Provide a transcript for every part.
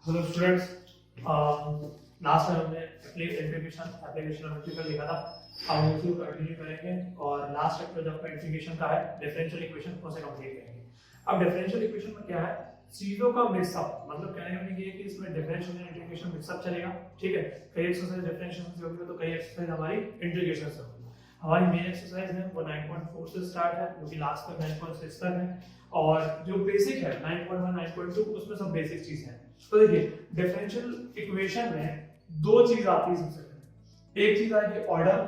Hello students, last में हमने application और इंटीग्रल देखा था। अब हम उसी को कंटिन्यू करेंगे और लास्ट चैप्टर जो आपका इंटीग्रेशन का है डिफरेंशियल इक्वेशन उसे कंप्लीट करेंगे। अब डिफरेंशियल इक्वेशन में क्या है, चीजों का मिक्सअप, मतलब कहने का ये है कि इसमें डिफरेंशियल और इंटीग्रेशन मिक्सअप चलेगा। ठीक है, कई एक्सरसाइज डिफरेंशियल से होगी तो कई एक्सरसाइज हमारी इंटीग्रेशन से होगी। हमारी मेन एक्सरसाइज है वो 9.4 से स्टार्ट है, जो कि लास्ट तक 9.6 तक है, और जो बेसिक है 9.1 9.2 उसमें सब बेसिक चीज है। तो देखिए डिफरेंशियल इक्वेशन में दो चीज आती है सबसे पहले। एक चीज आएगी ऑर्डर,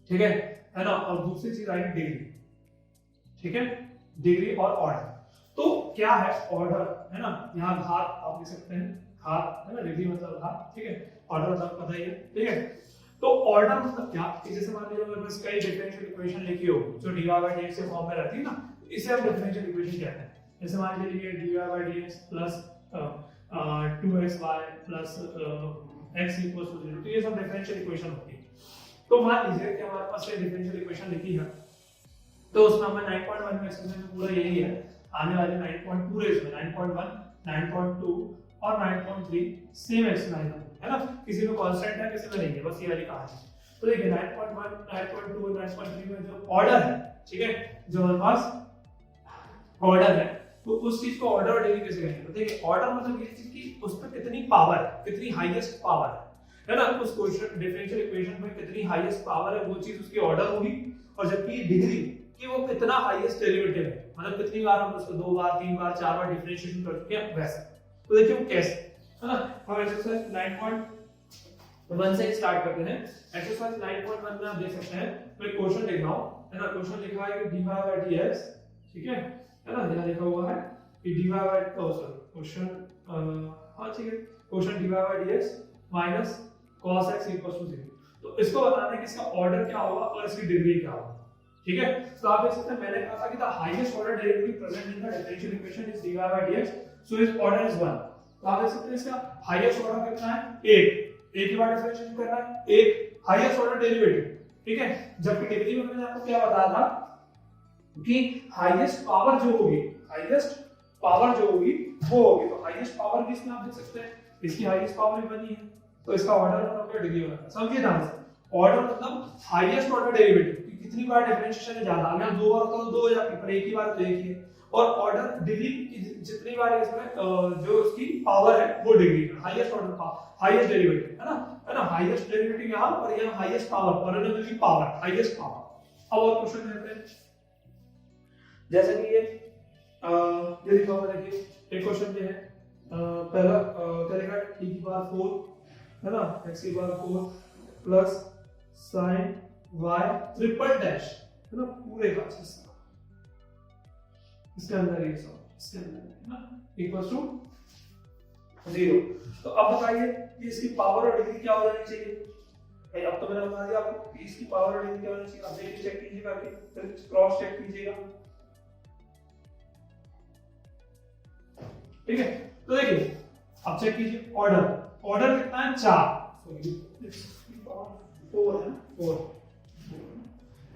ठीक है ना, और दूसरी चीज आएगी डिग्री। ठीक है, डिग्री और ऑर्डर। तो क्या है ऑर्डर, है ना, यहाँ घात आप लिख सकते हैं, घात है ना, डिग्री मतलब घात। ठीक है, ऑर्डर मतलब पता ही है। ठीक है, तो ऑर्डर मतलब क्या, जैसे मान लीजिए मेरे पास कई डिफरेंशियल इक्वेशन लिखी हो जो dy by dx के फॉर्म में रहती है ना, इसे हम डिफरेंशियल इक्वेशन कहते हैं। जैसे मान लीजिए dy by dx plus 2xy plus x equals to 0, तो ये सब डिफरेंशियल इक्वेशन होती है। तो मान लीजिए कि हमारे पास ये डिफरेंशियल इक्वेशन लिखी है, तो उसमें हमें 9.1 में एक्सप्रेशन पूरा यही है, आने वाले 9.2 पूरे इसमें 9.1 9.2 और 9.3 सेम एक्सप्रेशन है ना, किसी में कांस्टेंट है किसी में नहीं है, बस ये वाली कहानी है। तो देखिए 9.1 9.2 और 9.3 में जो ऑर्डर है, ठीक है, जो हमारे पास ऑर्डर है, तो उस चीज को ऑर्डर और डिग्री कैसे कहेंगे। तो देखिए ऑर्डर मतलब ये चीज कि उस पर कितनी पावर, कितनी हाईएस्ट पावर है ना, उस क्वेश्चन डिफरेंशियल इक्वेशन में कितनी हाईएस्ट पावर है वो चीज उसकी ऑर्डर होगी। और जबकि डिग्री कि वो कितना हाईएस्ट डेरिवेटिव है, मतलब कितनी बार हम उसको 2 बार 3 बार 4 बार डिफरेंशिएशन कर चुके हैं वैसा। तो देखिए वो कैसे है ना, हम एक्सरसाइज 9.1 से स्टार्ट करते हैं। एक्सरसाइज 9.1 में आप देख सकते हैं, मैं क्वेश्चन लिख रहा हूं, है ना, क्वेश्चन लिखा है कि dy by dx, ठीक है ना, यहां लिखा हुआ है कि dy by क्वेश्चन हां ठीक है, question dy by dx minus cos x equals to 0। तो इसको बताना है कि इसका ऑर्डर क्या होगा और इसकी डिग्री क्या होगी। ठीक है, तो आप देख सकते हैं मैंने कहा था कि the highest order derivative present in the differential equation is dy by dx, so is order is 1। तो आप देख सकते हैं इसका हाईएस्ट ऑर्डर कितना है, 1, एक ही बार डिफरेंशिएशन करना है, एक हाईएस्ट ऑर्डर डेरिवेटिव। ठीक है, जबकि डिग्री में मैंने आपको क्या बताया था कि हाईएस्ट पावर जो होगी, हाईएस्ट पावर जो होगी वो होगी, तो हाईएस्ट पावर भी इसमें आप देख सकते हैं, इसकी हाईएस्ट पावर भी बनी है, तो इसका ऑर्डर मतलब क्या डिग्री होगा। समझिए ध्यान से, ऑर्डर मतलब हाईएस्ट ऑर्डर डेरिवेटिव, कितनी बार डिफरेंशिएशन है ज्यादा, अगर 2 बार होता तो 2 हो जाती, पर एक ही बार तो एक ही है। और ऑर्डर डिग्री जितनी बार इसमें जो उसकी पावर है वो डिग्री है, हाईएस्ट ऑर्डर का हाईएस्ट डेरिवेटिव है ना, हाईएस्ट डेरिवेटिव यहां और यहां highest power, polynomial power, highest power. अब और क्वेश्चन लेते हैं, जैसे कि ये लिखा हुआ देखिए, एक क्वेश्चन ये है, पहला क्या लिखा है, t की पावर 4 है ना, x की power 4 plus sin y triple dash है ना, पूरे का इसके अंदर ये सब इसके अंदर है ना, इक्वल्स टू 0। तो अब बताइए कि इसकी पावर और डिग्री क्या हो जानी चाहिए। अब तो मैंने बता दिया आपको कि इसकी पावर और डिग्री क्या होनी चाहिए। अब देखिए चेक कीजिएगा, फिर क्रॉस चेक कीजिएगा। ठीक है, तो देखिए अब चेक कीजिए ऑर्डर, ऑर्डर कितना है 4, इसकी पावर 4 है, 4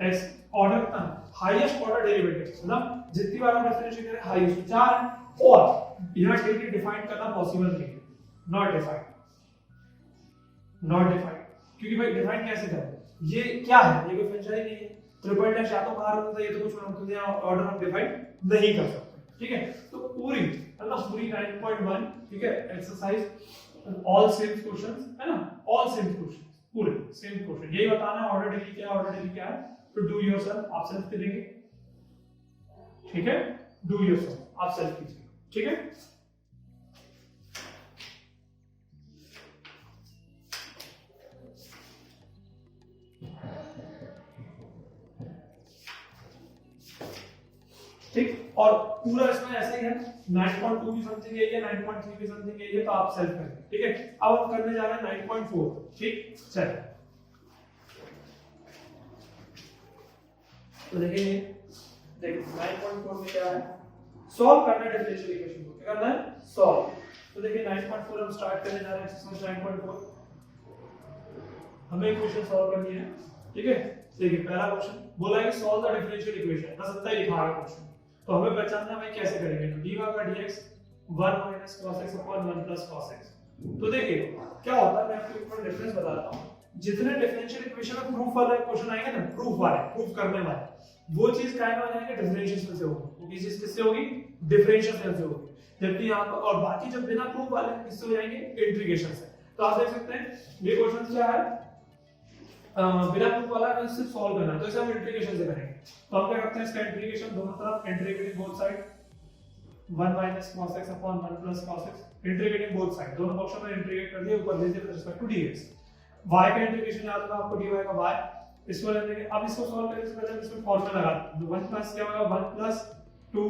x ऑर्डर कितना, हाईएस्ट ऑर्डर डेरिवेटिव मतलब जितनी बार हम डिफरेंशिएट करें हाईएस्ट 4 है, और यहां डिग्री डिफाइन करना पॉसिबल नहीं है, नॉट डिफाइंड, नॉट डिफाइंड, क्योंकि भाई डिफाइन कैसे करें, ये क्या है, ये कोई फंक्शन ही नहीं है, ट्रिपल डैश या तो बाहर होता है, ये तो कुछ मतलब यहां ऑर्डर हम डिफाइन नहीं कर सकते। ठीक है, तो पूरी मतलब पूरी 9.1, ठीक है, एक्सरसाइज ऑल सेम क्वेश्चंस है ना, ऑल सेम क्वेश्चंस, पूरे सेम क्वेश्चन, यही बताना है ऑर्डर डिग्री क्या है, ऑर्डर डिग्री क्या है। तो डू योरसेल्फ, आप सेल्फ करेंगे, ठीक है, डू योरसेल्फ, आप सेल्फ कीजिए। ठीक है, ठीक, और पूरा इसमें ऐसे ही है, 9.2 भी समथिंग है ये, 9.3 भी समथिंग है ये, तो आप सेल्फ करेंगे। ठीक है, अब हम करने जा रहे हैं 9.4। ठीक, चलिए तो देखिए 9.4 में क्या है, सॉल्व करना है डिफरेंशियल इक्वेशन को, क्या करना है, सॉल्व। तो देखिए 9.4 हम स्टार्ट करने जा रहे हैं एक्सरसाइज 9.4, हमें इक्वेशन सॉल्व करनी है। ठीक है, देखिए पहला क्वेश्चन बोला है कि सॉल्व द डिफरेंशियल इक्वेशन, बस इतना ही लिखा है क्वेश्चन, तो हमें पहचानना है भाई कैसे करेंगे। तो dy by dx 1 minus cos x upon 1 plus cos x। तो देखिए क्या होता है, मैं आपको एक डिफरेंस बताता हूँ। जितने डिफरेंशियल इक्वेशन में प्रूफ वाले क्वेश्चन आएंगे ना, प्रूफ करने वाले, वो चीज क्या हो जाएंगे, डिफरेंशिएशन से होगी। वो चीज किससे होगी, डिफरेंशिएशन से होगी। जबकि यहाँ पर और बाकी जब बिना प्रूफ वाले किससे हो जाएंगे, इंटीग्रेशन से। तो आप देख सकते हैं ये क्वेश्चन क्या है, बिना प्रूफ वाला है, सिर्फ सॉल्व करना है, तो इसे हम इंटीग्रेशन से करेंगे। तो हम क्या करते हैं, इसका इंटीग्रेशन दोनों तरफ, integrating both side 1 minus cos x upon 1 plus cos x, integrating both side, दोनों पक्षों में इंटीग्रेट कर दिया, ऊपर भेज दिया with respect to dx। y का इंटीग्रेशन याद होगा आपको, dy का y, इसको ले लेंगे। अब इसको सॉल्व करने से पहले हम इसमें फार्मूला लगा दें। 1 प्लस क्या होगा, 1 plus 2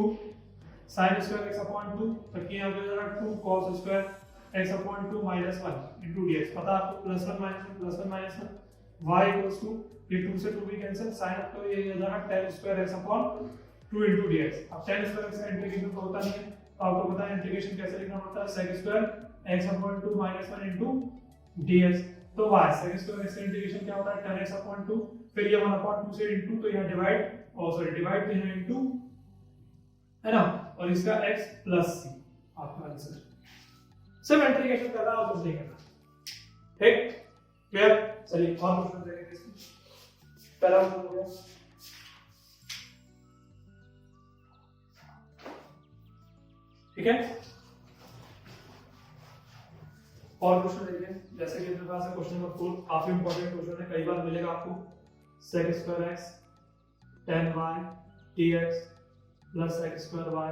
sin square x upon 2, तब यहां पे हो जाएगा 2 cos square x upon 2 minus 1 into dx। पता है आपको, plus 1 minus 1 plus 1 minus 1, y equals to ये 2 से 2 भी कैंसिल, sin तो ये हो जाएगा tan square x upon 2 into dx। अब tan स्क्वायर x का इंटीग्रेशन तो होता नहीं है, तो आपको पता है इंटीग्रेशन कैसे लिखना पड़ता है, sec square x upon 2 minus 1 into dx। तो y sec स्क्वायर x का इंटीग्रेशन क्या होता है, tan x अपॉन 2, फिर ये 1 अपॉन 2 से इनटू, तो यहां डिवाइड तो यहां इनटू है ना, और इसका x प्लस c आपका आंसर। सब इंटीग्रेशन करना और कुछ नहीं करना, ठीक, क्लियर। चलिए और क्वेश्चन देखेंगे इसमें। पहला क्वेश्चन हो गया, ठीक है। और क्वेश्चन देखिए, जैसे कि मेरे पास है क्वेश्चन नंबर 4, काफी इंपॉर्टेंट क्वेश्चन है, कई बार मिलेगा आपको। sec square x tan y dx plus sec square y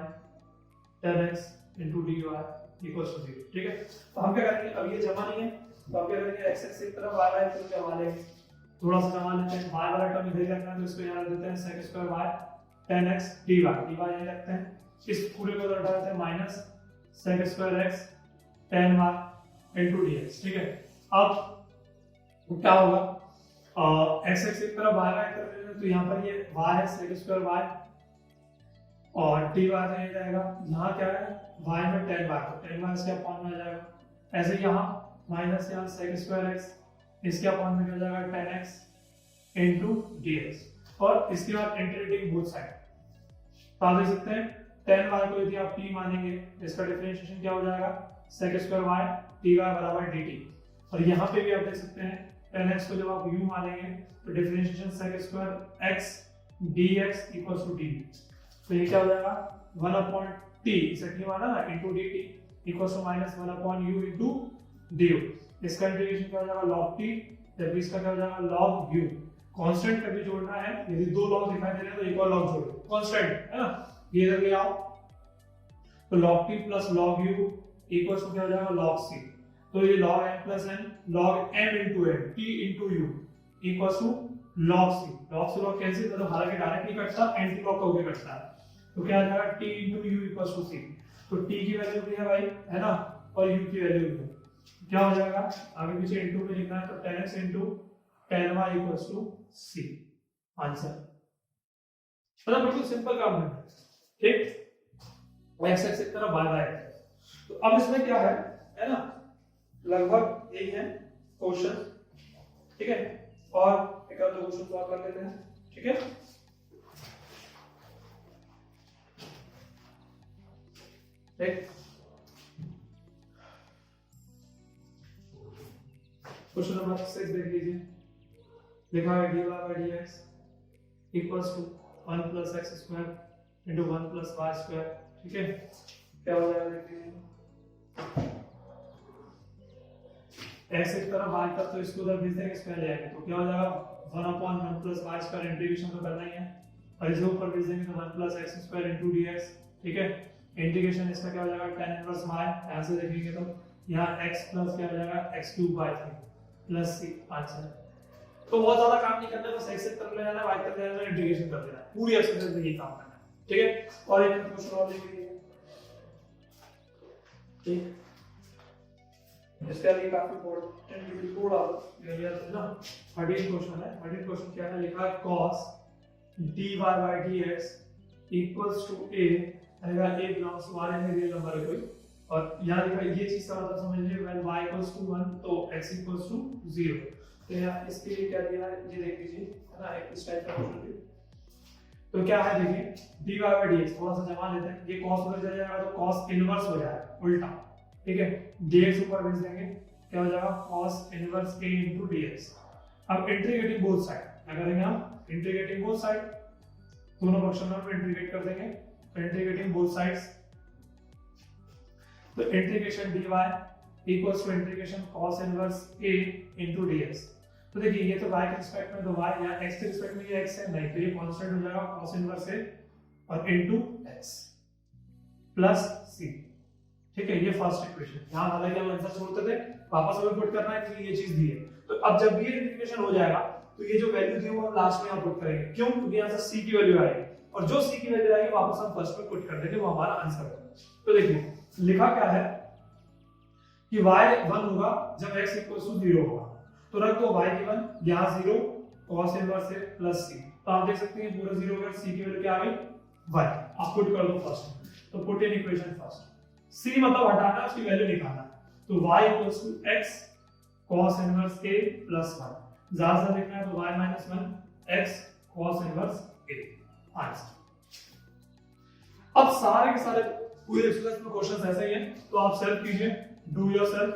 tan x into dy equals to 0, ठीक है। तो हम क्या करेंगे, अब ये जमा नहीं है, तो हम क्या करेंगे, x x एक तरफ y y एक तरफ जमा लेंगे, थोड़ा सा जमा लेते हैं। y वाला टर्म इधर रखना है, तो इसको यहां रख देते हैं sec square y tan x dy यहां रखते हैं। इस पूरे को उधर हटा देते हैं, minus sec square x tan y into dx, ठीक है। अब क्या होगा, x x एक तरफ y y एक तरफ, तो यहां पर ये y है sec स्क्वायर y और dy तो ये जाएगा, यहाँ क्या है y में tan y, तो tan y इसके अपॉन में आ जाएगा। ऐसे यहाँ माइनस यहाँ sec स्क्वायर x इसके अपॉन में हो जाएगा tan x into dx, और इसके बाद इंटीग्रेटिंग बोथ साइड, तो आप देख सकते हैं tan y को यदि आप t मानेंगे, इसका डिफरेंशिएशन क्या हो जाएगा, sec स्क्वायर y dy बराबर dt। और यहाँ पे भी आप देख सकते हैं tan x को जब आप u मानेंगे, तो differentiation sec square x dx equals to dt। तो ये क्या हो जाएगा, 1 अपॉन t इसे t माना ना into dt equals to minus 1 upon u into du। इसका इंटीग्रेशन क्या हो जाएगा, log t, जबकि इसका क्या हो जाएगा, log u। कांस्टेंट कभी जोड़ना है, यदि दो लॉग दिखाई दे रहे हैं तो एक और लॉग जोड़ो, कांस्टेंट है ना, ये इधर ले आओ, तो log t plus log u equals to क्या हो जाएगा, log c। तो ये log m plus n log m into n t into u equals to log c। log से log कैंसिल, मतलब हालांकि डायरेक्टली कटता है, एंटी क्लॉक होके कटता है, तो क्या आ जाएगा, t into u equals to c। तो t की वैल्यू भी है भाई, है ना, और u की वैल्यू भी है, क्या हो जाएगा, आगे पीछे इनटू में लिखना है, तो tan x into tan y equals to c answer. मतलब बिल्कुल सिंपल काम है, ठीक। x x एक तरफ y y। तो अब इसमें क्या है ना, लगभग यही है क्वेश्चन, ठीक है। और एक और दो क्वेश्चन सॉल्व कर लेते हैं, ठीक है। ठीक, क्वेश्चन नंबर 6 देख लीजिए, लिखा है dy by dx equals to 1 plus x square into 1 plus y square, ठीक है। क्या हो जाएगा, देखिए x एक तरफ y तक, तो इसको उधर भेज देंगे, स्क्वायर ले आएंगे, तो क्या हो जाएगा 1 upon 1 plus y square, integration तो करना ही है, और इसे ऊपर भेज देंगे तो 1 plus x square into dx, ठीक है। इंटीग्रेशन इसका क्या हो जाएगा, tan इनवर्स y, यहां से देखेंगे तो यहां x प्लस क्या हो जाएगा, x cube by 3 plus c answer. तो बहुत ज्यादा काम नहीं करना है, बस x एक तरफ ले जाना है, y तरफ ले जाना है, इंटीग्रेशन कर देना है, पूरी एक्सरसाइज में यही काम करना है, ठीक है। और एक क्वेश्चन और देख लीजिए, ठीक, इसका लिए काफी इंपॉर्टेंट थोड़ा ये ना 13 क्वेश्चन है। 13 क्वेश्चन क्या है, लिखा है cos dy by dx equals to a, अगर a बिलोंग्स टू r है, रियल नंबर है कोई, और यहां लिखा है ये चीज का मतलब समझ लीजिए, when y इक्वल्स टू 1 तो x इक्वल्स टू 0। तो यहां इसके लिए क्या दिया है, ये देख लीजिए, है ना, एक इस टाइप का क्वेश्चन है। तो क्या है देखिए dy बाय dx, थोड़ा सा जमा लेते हैं, ये cos उधर चला जाएगा तो cos इनवर्स हो जाएगा उल्टा, ठीक है, dx ऊपर भेज देंगे, क्या हो जाएगा cos inverse a into dx। अब इंटीग्रेटिंग बोथ साइड, क्या करेंगे हम इंटीग्रेटिंग बोथ साइड, दोनों पक्षों में इंटीग्रेट कर देंगे, इंटीग्रेटिंग बोथ साइड्स, तो integration dy equals to integration cos inverse a into dx। तो देखिए ये तो y के रिस्पेक्ट में तो y, या x के रिस्पेक्ट में ये x है, नहीं तो ये कांस्टेंट हो जाएगा cos इनवर्स a और into x प्लस c, ठीक है, ये फर्स्ट इक्वेशन। यहां हालांकि हम आंसर छोड़ते थे, वापस हमें पुट करना है कि ये चीज दी है, तो अब जब ये इंटीग्रेशन हो जाएगा तो ये जो वैल्यू थी वो हम लास्ट में यहां पुट करेंगे, क्यों, क्योंकि यहां से c की वैल्यू आएगी, और जो c की वैल्यू आएगी वापस हम फर्स्ट में पुट कर देंगे, वो हमारा आंसर है। तो देखिए लिखा क्या है कि y 1 होगा जब x 0 होगा, तो रख दो y की 1, यहां 0 cos इनवर्स से प्लस c, तो आप देख सकते हैं पूरा 0 हो गया, c की वैल्यू क्या आ गई 1, आप पुट कर दो फर्स्ट में, तो put in equation first, c मतलब हटाना, उसकी वैल्यू निकालना, तो y x cos inverse a plus 1, ज्यादा से लिखना है तो y minus 1 x cos inverse a, answer. अब सारे के सारे पूरे एक्सरसाइज में क्वेश्चंस ऐसे ही हैं, तो आप सेल्फ कीजिए, do yourself,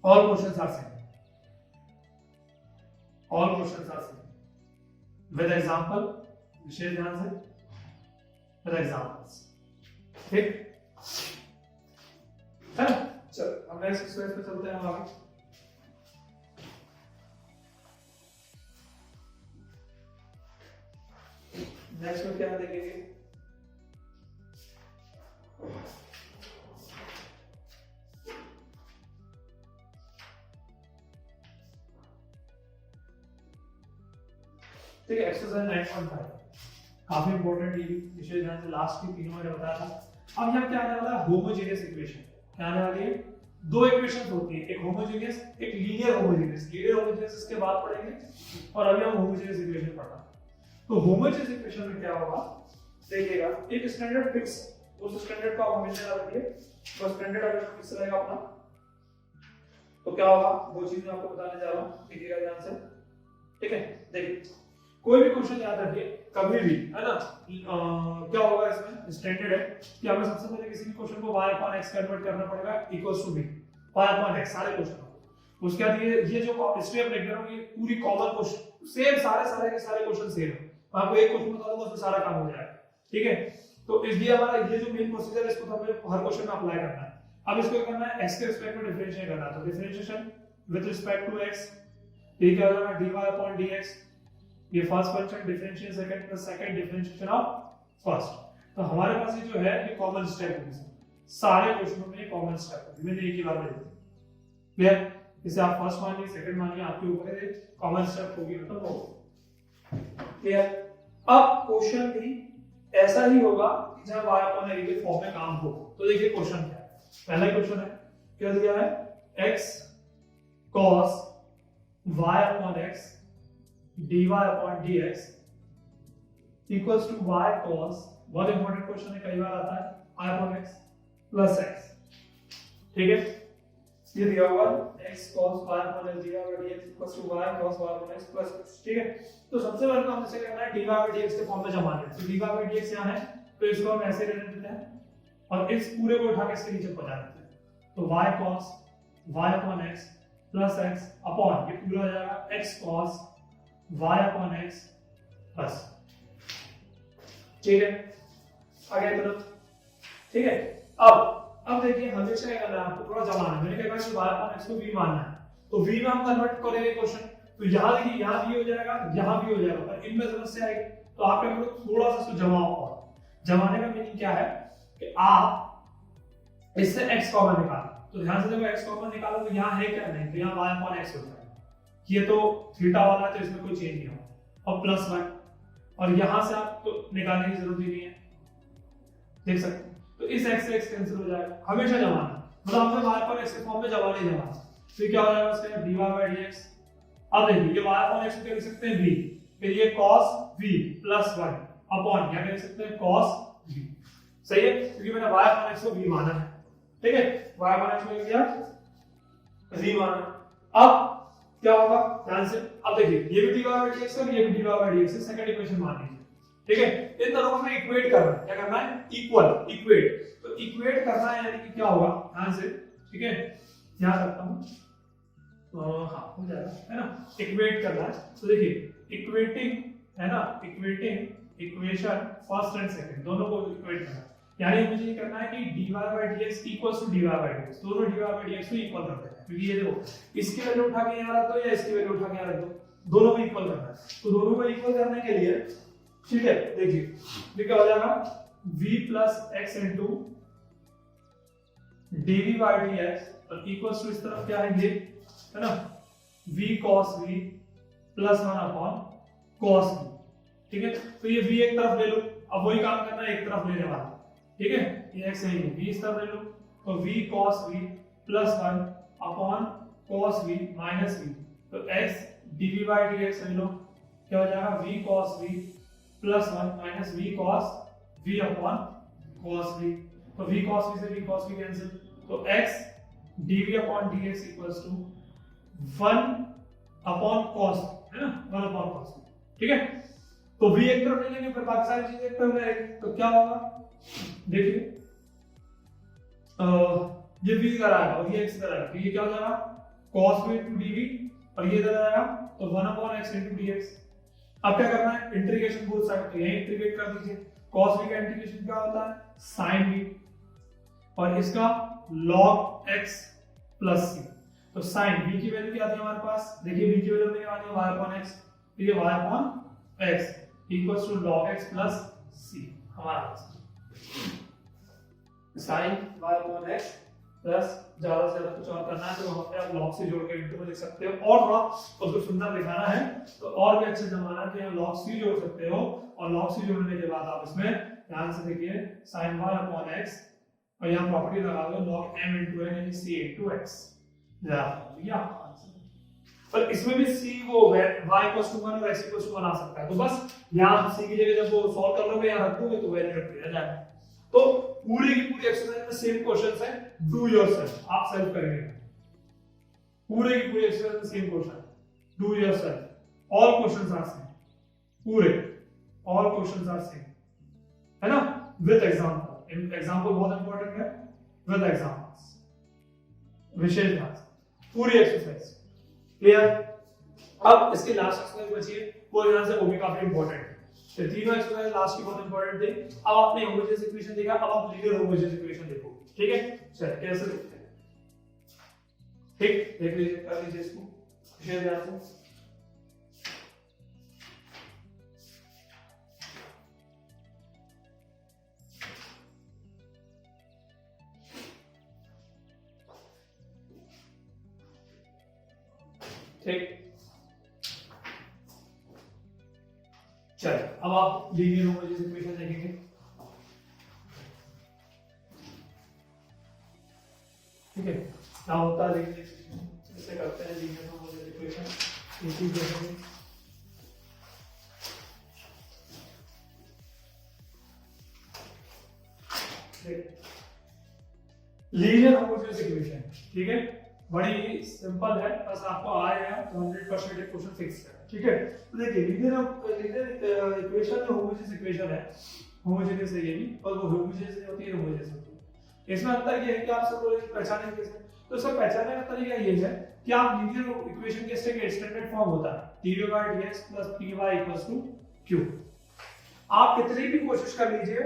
all questions are same, all questions are same with example, विशेष ध्यान से विद एग्जांपल्स, ठीक है। चलो हम नेक्स्ट एक्सरसाइज पे चलते हैं आगे। नेक्स्ट में क्या देखेंगे, ठीक है, एक्सरसाइज 9.5 काफी इंपॉर्टेंट, ये विशेष ध्यान से लास्ट की तीनों मैंने बताया था। अब यहाँ क्या आने वाला है, होमोजेनियस इक्वेशन, क्या आने वाली है, दो इक्वेशंस होती है, एक होमोजेनियस एक लीनियर होमोजेनियस, लीनियर होमोजेनियस इसके बाद पढ़ेंगे, और अभी हम होमोजेनियस इक्वेशन पढ़ रहे हैं। तो होमोजेनियस इक्वेशन में क्या होगा देखिएगा, एक स्टैंडर्ड फिक्स, उस स्टैंडर्ड को आप हमेशा याद रखिए, तो स्टैंडर्ड अगर फिक्स रहेगा अपना, तो क्या होगा वो चीज मैं आपको बताने जा रहा हूं, देखिएगा ध्यान से, ठीक है। देखिए कोई भी क्वेश्चन याद रखिए कभी भी, है ना, क्या होगा इसमें स्टैंडर्ड है कि हमें सबसे पहले किसी भी क्वेश्चन को y upon x कन्वर्ट करना पड़ेगा equals to b, y upon x सारे क्वेश्चन, उसके बाद ये जो स्टेप लिख रहा हूं ये पूरी कॉमन क्वेश्चन सेम, सारे के सारे क्वेश्चन सेम है, मैं आपको एक क्वेश्चन बता दूंगा उसमें सारा काम हो जाएगा, ठीक है। तो इसलिए हमारा ये जो मेन प्रोसीजर है इसको तो हमें हर क्वेश्चन में अप्लाई करना है। अब इसको करना है x के रिस्पेक्ट में डिफरेंशिएट करना है, तो differentiation with respect to x, ये क्या हो जाएगा dy upon dx, ये first function differentiation second plus second differentiation of first, तो हमारे पास ये जो है ये कॉमन स्टेप है, सारे क्वेश्चनों में ये कॉमन स्टेप है, मैंने एक ही बार में लिखा, क्लियर, इसे आप फर्स्ट मानिए सेकंड मानिए, आपके ऊपर है, कॉमन स्टेप होगी मतलब हो, क्लियर। अब क्वेश्चन भी ऐसा ही होगा कि जब y अपॉन a के फॉर्म में काम हो, तो देखिए क्वेश्चन क्या है, पहला क्वेश्चन है, क्या दिया है, x cos y upon x dy upon dx equals to y cos, बहुत इंपॉर्टेंट क्वेश्चन है, कई बार आता है, y upon x plus x, ठीक है, ये दिया हुआ x cos y upon x dy by dx equals to y cos y upon x plus x, ठीक है। तो सबसे पहले तो हम इसे करना है dy by dx के फॉर्म में जमाना है, तो dy by dx यहां है, तो इसको हम ऐसे रहने देते हैं और इस पूरे को उठा के इसके नीचे पहुंचा देते हैं, तो y cos y upon x plus x upon ये पूरा हो जाएगा x cos y upon x plus, ठीक है, आगे तरफ, ठीक है। अब देखिए हमेशा क्या करना है आपको, थोड़ा जमाना है, मैंने कहा कि y upon x को v मानना है, तो v में हम कन्वर्ट करेंगे क्वेश्चन, तो यहां देखिए यहां v हो जाएगा, यहां v हो जाएगा, पर इनमें समस्या आएगी, तो आप क्या करो थोड़ा सा इसको जमाओ, और जमाने का मीनिंग क्या है कि आप इससे x कॉमन निकालो, तो ध्यान से देखो x कॉमन निकालो तो यहां है क्या, नहीं, तो यहां y upon x हो जाएगा, ये तो थीटा वाला है तो इसमें कोई चेंज नहीं होगा, और प्लस 1, और यहां से आपको निकालने की जरूरत ही नहीं है, देख सकते हैं, तो इस x से x कैंसिल हो जाएगा, हमेशा जमाना, मतलब हमने y upon x के फॉर्म में जमा नहीं जमाना, तो क्या हो जाएगा इसका dy by dx, अब देखिए ये y upon x को लिख सकते हैं v, फिर ये cos v प्लस 1 अपॉन क्या लिख सकते हैं cos v, सही है, क्योंकि मैंने y upon x को v माना है, ठीक है, y upon x को लिख दिया v माना। अब क्या होगा ध्यान से, अब देखिए ये भी dy by dx और ये भी dy by dx है, सेकंड इक्वेशन मान लीजिए, ठीक है। इन दोनों को हमें इक्वेट करना है, क्या करना है, इक्वल, इक्वेट। तो इक्वेट करना है यानी कि क्या होगा ध्यान से, ठीक है, ध्यान रखता हूं, हाँ हो जाएगा, है ना, इक्वेट करना है। तो देखिए इक्वेटिंग, है ना, equating equation first and second दोनों को इक्वेट करना है, यानी मुझे ये करना है कि dy by dx equals to dy by dx, दोनों dy by dx को इक्वल कर देना है, क्योंकि ये देखो इसकी वैल्यू उठा के यहां रख दो या इसकी वैल्यू उठा के यहां रख दो, दोनों को इक्वल करना है। तो दोनों को इक्वल करने के लिए, ठीक है, देखिए ये क्या हो जाएगा, v plus x into dv by dx और इक्वल्स टू इस तरफ क्या है ये, है ना, v cos v plus 1 upon cos v, ठीक है। तो ये v एक तरफ ले लो, अब वही काम करना है एक तरफ लेने वाला, ठीक है, ये x है, ये v इस तरफ ले लो, तो v cos v plus 1 upon cos v minus v, तो x dv by dx ले लो, क्या हो जाएगा, v cos v plus 1 minus v cos v upon cos v, तो v cos v से v cos v कैंसिल, तो x dv upon dx equals to 1 upon cos, है ना, 1 upon cos, ठीक है। तो v एक तरफ ले लेंगे, फिर बाकी सारी चीजें एक तरफ ले लेंगे, तो क्या होगा देखिए, ये v इधर आएगा और ये x इधर आएगा, तो ये क्या हो जाएगा cos v into dv और ये इधर आएगा तो 1 upon x into dx। अब क्या करना है, इंटीग्रेशन बोथ साइड, तो यहीं इंटीग्रेट कर दीजिए, cos v का इंटीग्रेशन क्या होता है, sin v, और इसका log x plus c, तो sin v की वैल्यू क्या आती है हमारे पास, देखिए v की वैल्यू क्या आती है y upon x, तो ये y upon x equals to log x plus c, हमारा answer sin y upon x plus ज्यादा से ज्यादा कुछ और करना है तो हम अपने log से जोड़ के इंटू में लिख सकते हो, और थोड़ा उसको सुंदर दिखाना है तो और भी अच्छे जमाना है तो log c जोड़ सकते हो, और log c जोड़ने के बाद आप इसमें ध्यान से देखिए sin y upon x और यहाँ प्रॉपर्टी लगा दो log m into n यानी c into x, या पर इसमें भी c वो y equals to 1 और x equals to 1 आ सकता है, तो बस यहाँ c की जगह जब वो सॉल्व कर लोगे यहाँ रख दोगे तो वैल्यू रखते रह जाएगा। तो पूरी की पूरी एक्सरसाइज में सेम क्वेश्चंस है, डू योरसेल्फ, आप सेल्फ करेंगे, पूरे की पूरी एक्सरसाइज में same question, do yourself, all questions are same, पूरे ऑल क्वेश्चंस आर सेम, है ना, विद एग्जांपल, एग्जांपल बहुत इंपॉर्टेंट है, विद एग्जांपल्स, विशेष ध्यान से पूरी एक्सरसाइज क्लियर। अब इसके लास्ट एक्सरसाइज बची है, वो ध्यान से, वो भी काफी इंपॉर्टेंट है, तो तीनों एक्सरसाइज लास्ट की बहुत इंपॉर्टेंट थी। अब आपने होमोजेनियस इक्वेशन देखा, अब आप लीनियर होमोजेनियस इक्वेशन देखो, ठीक है, चलिए कैसे देखते हैं, ठीक, देख लीजिए, कर लीजिए इसको शेयर ध्यान से, ठीक, चलिए अब आप लीनियर होमोजेनियस इक्वेशन देखेंगे, ठीक है, क्या होता है लीनियर इक्वेशन, कैसे करते हैं लीनियर होमोजेनियस इक्वेशन, ये चीज देखेंगे। लीनियर होमोजेनियस इक्वेशन, ठीक है, बड़ी सिंपल है, बस आपको आया है तो 100% एक क्वेश्चन फिक्स है, ठीक है। तो देखिए लीनियर इक्वेशन जो होमोजेनियस इक्वेशन है, होमोजेनियस है ये भी, और वो होमोजेनियस नहीं होती है, होमोजेनियस होती है। इसमें अंतर ये है कि आप सब लोग पहचानेंगे कैसे, तो इसका पहचानने का तरीका ये है कि आप लीनियर इक्वेशन के स्टैंडर्ड फॉर्म होता है dy by dx plus py equals to q। आप कितनी भी कोशिश कर लीजिए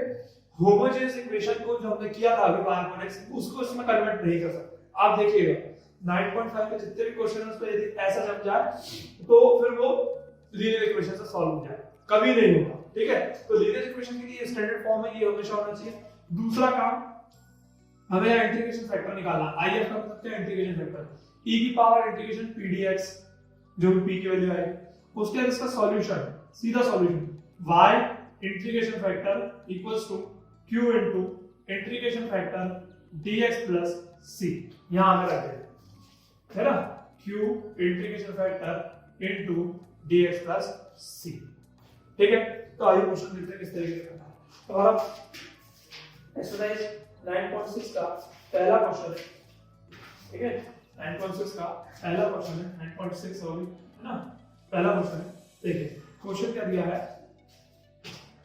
होमोजेनियस इक्वेशन को जो हमने किया था अभी y upon x, उसको इसमें कन्वर्ट नहीं कर सकते। आप देखिएगा 9.5 के जितने भी क्वेश्चन है उस पर यदि ऐसा जम जाए तो फिर वो लीनियर इक्वेशन से सॉल्व हो जाए, कभी नहीं होगा, ठीक है। तो लीनियर इक्वेशन के लिए स्टैंडर्ड फॉर्म है, ये हमेशा होना चाहिए। दूसरा काम, हमें इंटीग्रेशन फैक्टर निकालना, IF का मतलब क्या है, इंटीग्रेशन फैक्टर, e की पावर इंटीग्रेशन pdx, जो भी p की वैल्यू आएगी, उसके बाद इसका सॉल्यूशन, सीधा solution y integration factor equals to q into integration factor dx plus c, यहां पे रख देंगे, है ना, q integration factor into dx plus c, ठीक है। तो आइए क्वेश्चन देखते हैं किस तरीके से करना है। तो हमारा एक्सरसाइज 9.6 का पहला क्वेश्चन है, ठीक है, 9.6 का पहला क्वेश्चन है, 9.6 सॉरी है ना, पहला क्वेश्चन है। देखिए क्वेश्चन क्या दिया है,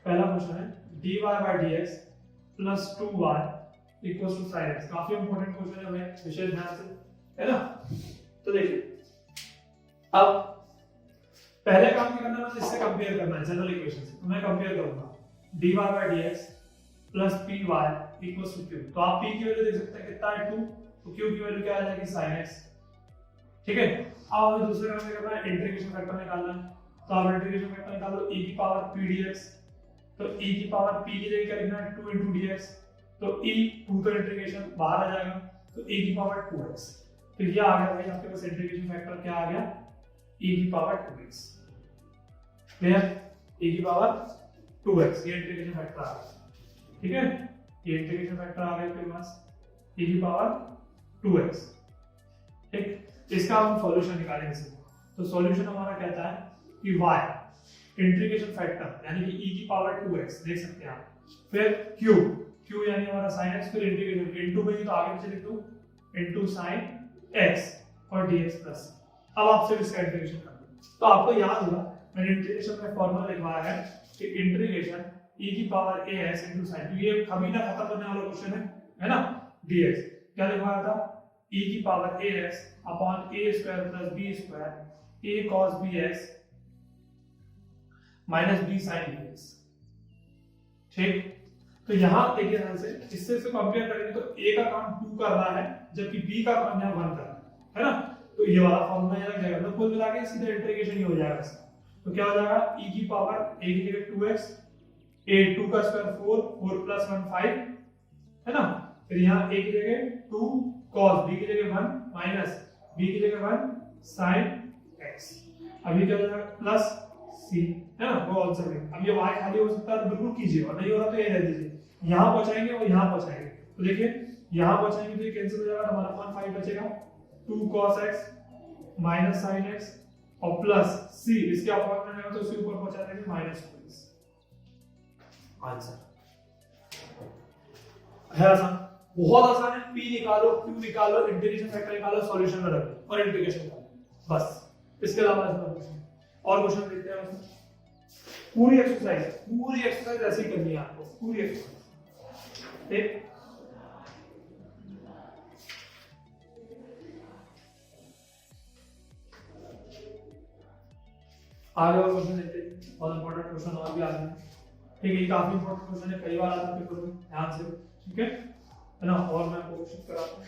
पहला क्वेश्चन है dy by dx plus 2y equals to sin x। काफी इंपॉर्टेंट क्वेश्चन है भाई, विशेष ध्यान से, है ना। तो देखिए अब पहले काम क्या करना है, इससे कंपेयर करना है जनरल इक्वेशन से। तो मैं कंपेयर करूंगा dy by dx plus py equals to q। तो आप p की वैल्यू देख सकते हैं कितना है 2, तो q की वैल्यू क्या आ जाएगी sin x। ठीक है, अब हमें दूसरे काम क्या करना है, इंटीग्रेशन फैक्टर निकालना है। तो आप इंटीग्रेशन फैक्टर निकालो e की पावर p dx। तो e की पावर p की जगह क्या लिखना है 2 into dx। तो e 2 का इंटीग्रेशन बाहर आ जाएगा, तो e की पावर 2x। तो ये आ गया भाई आपके पास इंटीग्रेशन फैक्टर क्या आ गया, e की पावर 2x। क्लियर, e की पावर 2x ये इंटीग्रेशन फैक्टर आ गया। ठीक है, ये इंटीग्रेशन फैक्टर आ गया आपके पास e की पावर 2x। ठीक, इसका हम सॉल्यूशन निकालेंगे इसमें। तो सॉल्यूशन हमारा कहता है कि y इंटीग्रेशन फैक्टर यानी कि e की पावर 2x देख सकते हैं आप, फिर q यानी हमारा sin x, फिर इंटीग्रेशन इनटू में ही तो आगे पीछे लिख दो इनटू sin x और dx प्लस। अब आपसे इसका इंटीग्रेशन करना है। तो आपको याद होगा मैंने इंटीग्रेशन में फॉर्मूला लिखवाया है कि इंटीग्रेशन e की पावर as इनटू sin, ये कभी ना खत्म होने वाला क्वेश्चन है ना, dx क्या लिखवाया था, e की power as upon a square plus b square a cos bx minus b sin bx। ठीक, तो यहां देखिए ध्यान से, इससे कंपेयर करेंगे तो a का काम 2 कर रहा है जबकि b का काम यहां 1 कर रहा है ना। तो ये वाला फॉर्मूला यहाँ लग जाएगा, तो कुल मिला के सीधे इंटीग्रेशन ही हो जाएगा इसका। तो क्या हो जाएगा, e की पावर a की जगह 2x, a 2 का स्क्वायर 4 प्लस 1 5 है ना, फिर यहाँ a की जगह 2 cos, b की जगह 1 माइनस b की जगह 1 sin x। अभी क्या हो जाएगा प्लस c है ना, वो आंसर है। अब ये y खाली हो सकता है तो बिल्कुल कीजिए, और नहीं हो रहा तो ये रह दीजिए। यहाँ पहुंचाएंगे और यहाँ पहुंचाएंगे, तो देखिए यहाँ पहुंचाएंगे तो ये कैंसिल हो जाएगा, हमारा 1 5 बचेगा, 2 cos x minus sin x और प्लस c, इसके अपॉन में जाएगा तो उसके ऊपर पहुंचा देंगे माइनस 20। आंसर है आसान, बहुत आसान है। p निकालो, q निकालो, इंटीग्रेशन फैक्टर निकालो, सॉल्यूशन में रखो और इंटीग्रेशन करो, बस। इसके अलावा और क्वेश्चन देखते हैं। पूरी एक्सरसाइज ऐसे ही करनी है आपको, पूरी एक्सरसाइज। ठीक, आगे और क्वेश्चन देखते हैं, बहुत इंपॉर्टेंट क्वेश्चन और भी आ रहे हैं। ठीक है, ये काफी इंपॉर्टेंट क्वेश्चन है, कई बार आता है पेपर में, ध्यान से। ठीक है ना, और मैं कोशिश कराता हूं।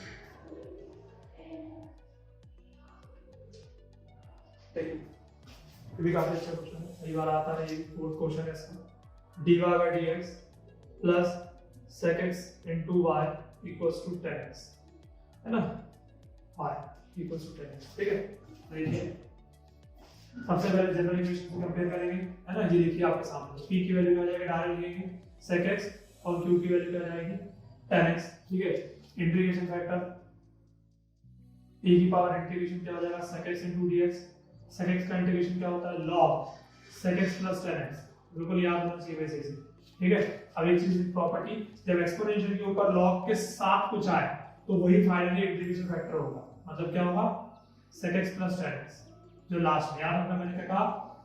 ये भी काफी अच्छा क्वेश्चन है, कई बार आता है। ये फोर्थ क्वेश्चन है इसका, dy by dx plus sec x into y equals to 10x है ना, y equals to 10x। ठीक है, देखिए सबसे पहले जनरल इक्वेशन को कंपेयर करेंगे, है ना। ये देखिए आपके सामने p की वैल्यू क्या आ जाएगी, डायरेक्ट लिखेंगे sec x और q की वैल्यू क्या आ जाएगी 10x। ठीक है, इंटीग्रेशन फैक्टर e की पावर इंटीग्रेशन क्या हो जाएगा sec x into dx। sec x का इंटीग्रेशन क्या होता है, log sec x plus 10x, बिल्कुल याद होना चाहिए वैसे से। ठीक है, अब एक चीज प्रॉपर्टी, जब एक्सपोनेंशियल के ऊपर log के साथ कुछ आए तो वही फाइनली इंटीग्रेशन फैक्टर होगा। मतलब क्या होगा, sec x plus 10x। जो लास्ट में याद रखना, मैंने कहा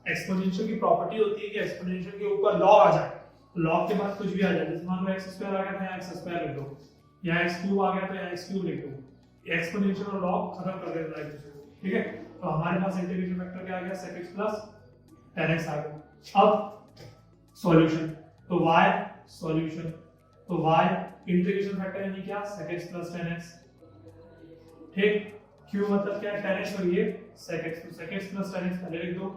एक्सपोनेंशियल की प्रॉपर्टी होती है कि एक्सपोनेंशियल के ऊपर log आ जाए, तो log के बाद कुछ भी आ जाए। जैसे मान लो x स्क्वायर आ गया तो यहाँ x स्क्वायर लिख दो, यहाँ x क्यूब आ गया तो यहाँ x क्यूब लिख दो। एक्सपोनेंशियल और log खत्म कर देता है। ठीक है, तो हमारे पास इंटीग्रेशन फैक्टर क्या आ गया, sec x plus 10x आ गया। अब सॉल्यूशन, तो y सॉल्यूशन, तो y इंटीग्रेशन फैक्टर यानी क्या, sec x plus 10x। ठीक, q मतलब क्या है 10x और ये sec x, तो sec x plus 10x पहले लिख दो,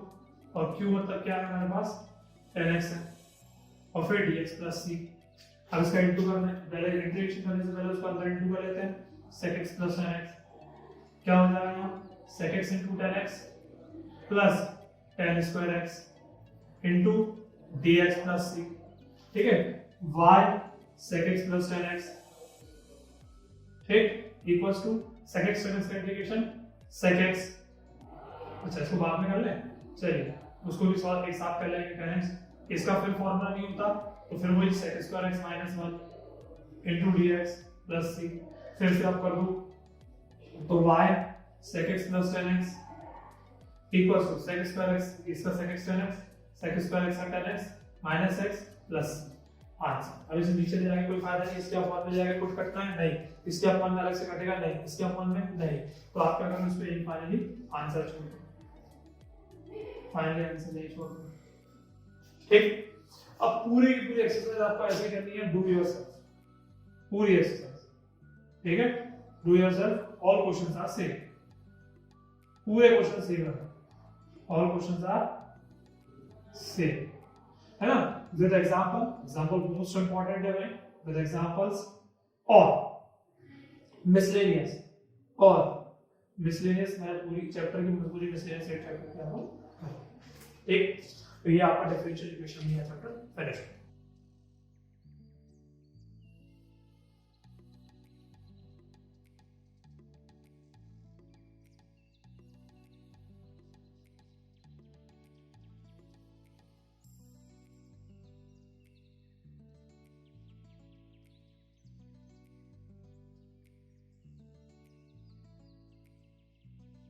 और q मतलब क्या है हमारे पास 10x है, और फिर dx plus c। अब इसका इंटू करना है, पहले इंटीग्रेशन करने से पहले उसका अंदर इंटू कर लेते हैं, sec x plus 10x क्या हो जाएगा यहाँ, sec x into 10x plus 10 square x into dx plus c। ठीक है, y sec x plus 10x ठीक इक्वल्स टू sec x का इंटीग्रेशन sec x। अच्छा, इसको बाद में कर लें, चलिए उसको भी सॉल्व एक साथ कर लेंगे 10x। इसका फिर फॉर्मूला नहीं होता तो फिर वही sec square x minus 1 into dx plus c। फिर से आप कर दो तो y sec x plus tan x equals to sec square x इसका sec x tan x sec square x का tan x minus x plus answer. अब इसे नीचे ले जाके कोई फायदा नहीं, इसके अपॉन में जाके पुट करना है नहीं, इसके अपॉन में अलग से कटेगा नहीं, इसके अपॉन में नहीं, तो आप क्या करोगे, उस पे फाइनली आंसर छोड़ दो, फाइनली आंसर नहीं छोड़ दो। ठीक, अब पूरी की पूरी एक्सरसाइज आपको ऐसे करनी है, डू योरसेल्फ, पूरी एक्सरसाइज, ठीक है, do yourself, all questions are same, पूरे क्वेश्चन सेम है, ऑल क्वेश्चंस आर सेम, है ना, with example most important है भाई, with examples और miscellaneous मैं पूरी चैप्टर की पूरी miscellaneous एक चैप्टर किया हूं, ठीक, तो ये आपका डिफरेंशियल इक्वेशन है चैप्टर फिनिश।